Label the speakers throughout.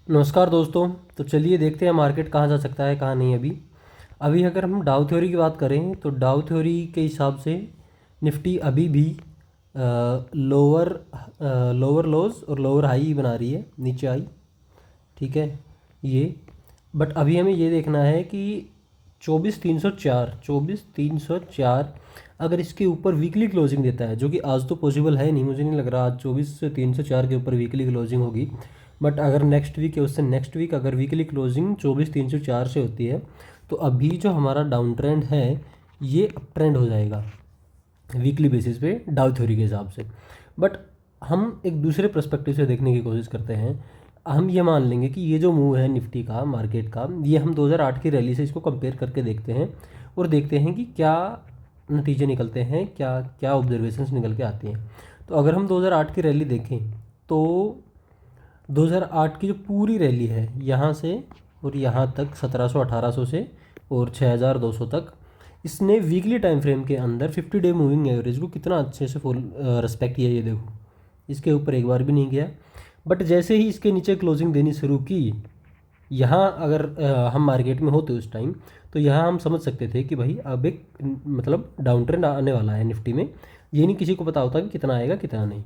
Speaker 1: नमस्कार दोस्तों। तो चलिए देखते हैं मार्केट कहाँ जा सकता है कहाँ नहीं। अभी अभी अगर हम डाउ थ्योरी की बात करें तो डाउ थ्योरी के हिसाब से निफ्टी अभी भी लोअर लोअर लोज और लोअर हाई बना रही है, नीचे आई। ठीक है ये। बट अभी हमें ये देखना है कि 24,304 अगर इसके ऊपर वीकली क्लोजिंग देता है, जो कि आज तो पॉसिबल है नहीं, मुझे नहीं लग रहा आज 24,304 के ऊपर वीकली क्लोजिंग होगी। बट अगर नेक्स्ट वीक या उससे नेक्स्ट वीक अगर वीकली क्लोजिंग 24,304 से होती है तो अभी जो हमारा डाउन ट्रेंड है ये अप ट्रेंड हो जाएगा वीकली बेसिस पे डाउ थ्योरी के हिसाब से। बट हम एक दूसरे पर्सपेक्टिव से देखने की कोशिश करते हैं। हम ये मान लेंगे कि ये जो मूव है निफ्टी का, मार्केट का, ये हम 2008 की रैली से इसको कंपेयर करके देखते हैं और देखते हैं कि क्या नतीजे निकलते हैं, क्या क्या ऑब्जर्वेशंस निकल के आती हैं। तो अगर हम 2008 की रैली देखें तो 2008 की जो पूरी रैली है यहाँ से और यहाँ तक 1700 1800 से और 6200 तक, इसने वीकली टाइम फ्रेम के अंदर 50 डे मूविंग एवरेज को कितना अच्छे से फुल रिस्पेक्ट किया। ये देखो, इसके ऊपर एक बार भी नहीं गया। बट जैसे ही इसके नीचे क्लोजिंग देनी शुरू की, यहाँ अगर हम मार्केट में होते उस टाइम तो यहाँ हम समझ सकते थे कि भाई अब एक मतलब डाउन ट्रेंड आने वाला है निफ्टी में। ये नहीं किसी को पता होता कि कितना आएगा कितना नहीं।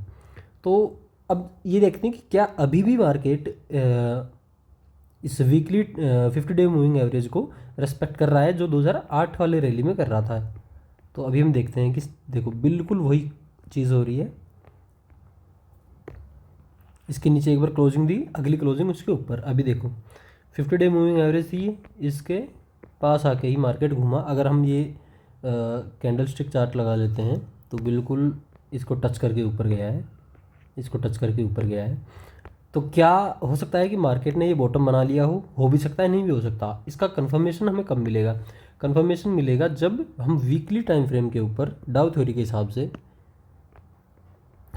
Speaker 1: तो अब ये देखते हैं कि क्या अभी भी मार्केट इस वीकली 50 डे मूविंग एवरेज को रेस्पेक्ट कर रहा है जो 2008 वाले रैली में कर रहा था। तो अभी हम देखते हैं कि देखो बिल्कुल वही चीज़ हो रही है। इसके नीचे एक बार क्लोजिंग दी, अगली क्लोजिंग उसके ऊपर। अभी देखो 50 डे मूविंग एवरेज थी, इसके पास आके ही मार्केट घूमा। अगर हम ये कैंडल स्टिक चार्ट लगा लेते हैं तो बिल्कुल इसको टच करके ऊपर गया है, इसको टच करके ऊपर गया है। तो क्या हो सकता है कि मार्केट ने ये बॉटम बना लिया हो भी सकता है, नहीं भी हो सकता। इसका कंफर्मेशन हमें कब मिलेगा? कंफर्मेशन मिलेगा जब हम वीकली टाइम फ्रेम के ऊपर डाउ थ्योरी के हिसाब से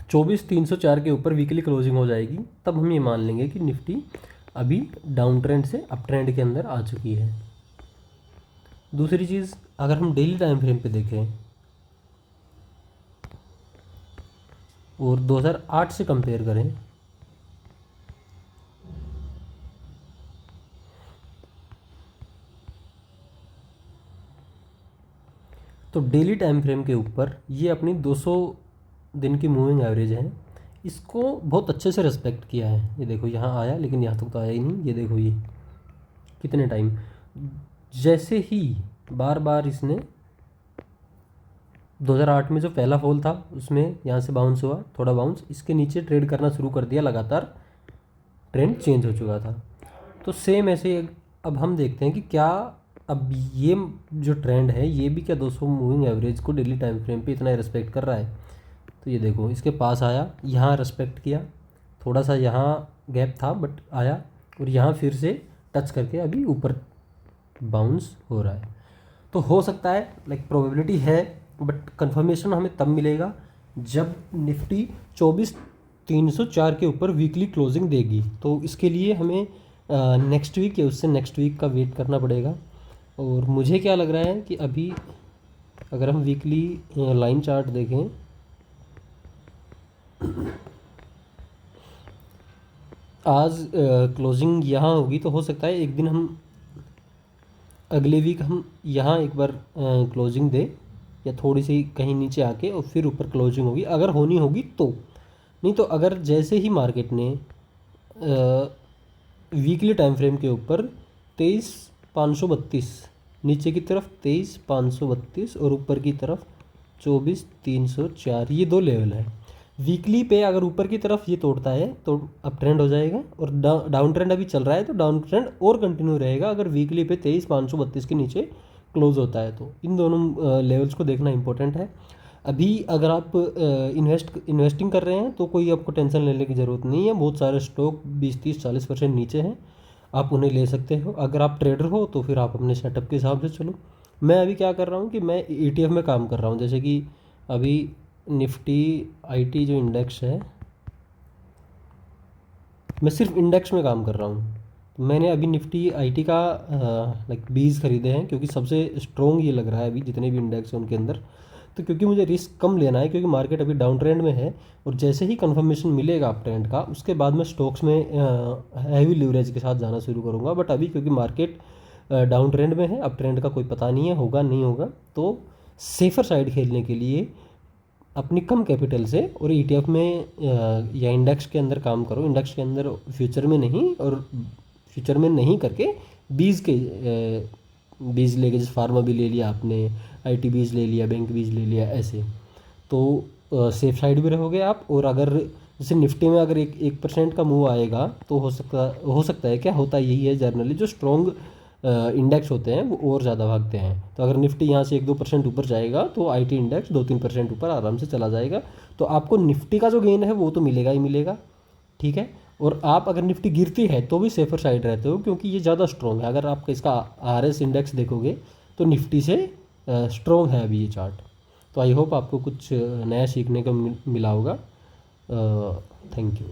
Speaker 1: 24,304 के ऊपर वीकली क्लोजिंग हो जाएगी, तब हम ये मान लेंगे कि निफ्टी अभी डाउन ट्रेंड से अप ट्रेंड के अंदर आ चुकी है। दूसरी चीज़, अगर हम डेली टाइम फ्रेम पे देखें और 2008 से कंपेयर करें तो डेली टाइम फ्रेम के ऊपर ये अपनी 200 दिन की मूविंग एवरेज है, इसको बहुत अच्छे से रेस्पेक्ट किया है। ये देखो यहाँ आया लेकिन यहाँ तक तो आया ही नहीं। ये देखो ये कितने टाइम, जैसे ही बार बार इसने 2008 में जो पहला फॉल था उसमें यहाँ से बाउंस हुआ, थोड़ा बाउंस, इसके नीचे ट्रेड करना शुरू कर दिया, लगातार ट्रेंड चेंज हो चुका था। तो सेम ऐसे अब हम देखते हैं कि क्या अब ये जो ट्रेंड है ये भी क्या 200 मूविंग एवरेज को डेली टाइम फ्रेम पे इतना रिस्पेक्ट कर रहा है। तो ये देखो इसके पास आया, यहाँ रिस्पेक्ट किया, थोड़ा सा यहाँ गैप था बट आया, और यहाँ फिर से टच करके अभी ऊपर बाउंस हो रहा है। तो हो सकता है, लाइक प्रोबेबिलिटी है, बट कंफर्मेशन हमें तब मिलेगा जब निफ्टी 24,304 के ऊपर वीकली क्लोजिंग देगी। तो इसके लिए हमें नेक्स्ट वीक या उससे नेक्स्ट वीक का वेट करना पड़ेगा। और मुझे क्या लग रहा है कि अभी अगर हम वीकली लाइन चार्ट देखें आज क्लोजिंग यहाँ होगी तो हो सकता है एक दिन हम अगले वीक हम यहाँ एक बार क्लोजिंग दे, या थोड़ी सी कहीं नीचे आके और फिर ऊपर क्लोजिंग होगी अगर होनी होगी तो। नहीं तो अगर जैसे ही मार्केट ने वीकली टाइम फ्रेम के ऊपर 23,532 नीचे की तरफ 23,532 और ऊपर की तरफ 24,304, ये दो लेवल है। वीकली पे अगर ऊपर की तरफ ये तोड़ता है तो अप ट्रेंड हो जाएगा, और डाउन ट्रेंड अभी चल रहा है तो डाउन ट्रेंड और कंटिन्यू रहेगा अगर वीकली पे 23,532 के नीचे क्लोज होता है। तो इन दोनों लेवल्स को देखना इंपॉर्टेंट है। अभी अगर आप इन्वेस्टिंग कर रहे हैं तो कोई आपको टेंशन लेने की ज़रूरत नहीं है। बहुत सारे स्टॉक 20 30 40% नीचे हैं, आप उन्हें ले सकते हो। अगर आप ट्रेडर हो तो फिर आप अपने सेटअप के हिसाब से चलो। मैं अभी क्या कर रहा हूँ कि मैं ETF में काम कर रहा हूँ। जैसे कि अभी निफ्टी IT जो इंडेक्स है, मैं सिर्फ इंडेक्स में काम कर रहा हूँ। तो मैंने अभी निफ्टी IT का लाइक 20 खरीदे हैं क्योंकि सबसे स्ट्रॉन्ग ये लग रहा है अभी जितने भी इंडेक्स हैं उनके अंदर। तो क्योंकि मुझे रिस्क कम लेना है, क्योंकि मार्केट अभी डाउन ट्रेंड में है, और जैसे ही कंफर्मेशन मिलेगा अप ट्रेंड का, उसके बाद मैं स्टॉक्स में हैवी लीवरेज के साथ जाना शुरू करूँगा। बट अभी क्योंकि मार्केट डाउन ट्रेंड में है, अप ट्रेंड का कोई पता नहीं है, होगा नहीं होगा, तो सेफर साइड खेलने के लिए अपनी कम कैपिटल से और ईटीएफ में या इंडेक्स के अंदर काम करो। इंडेक्स के अंदर फ्यूचर में नहीं, और फ्यूचर में नहीं करके बीज के बीज लेके, जैसे फार्मा भी ले लिया आपने, आईटी बीज ले लिया, बैंक बीज ले लिया, ऐसे तो सेफ साइड भी रहोगे आप। और अगर जैसे निफ्टी में अगर 1% का मूव आएगा तो हो सकता है, क्या होता यही है जनरली, जो स्ट्रॉन्ग इंडेक्स होते हैं वो और ज़्यादा भागते हैं। तो अगर निफ्टी यहाँ से 1-2% ऊपर जाएगा तो आईटी इंडेक्स 2-3% ऊपर आराम से चला जाएगा। तो आपको निफ्टी का जो गेन है वो तो मिलेगा ही मिलेगा, ठीक है। और आप अगर निफ्टी गिरती है तो भी सेफर साइड रहते हो, क्योंकि ये ज़्यादा स्ट्रॉन्ग है। अगर आप इसका आरएस इंडेक्स देखोगे तो निफ्टी से स्ट्रॉन्ग है अभी ये चार्ट। तो आई होप आपको कुछ नया सीखने को मिला होगा। Thank you.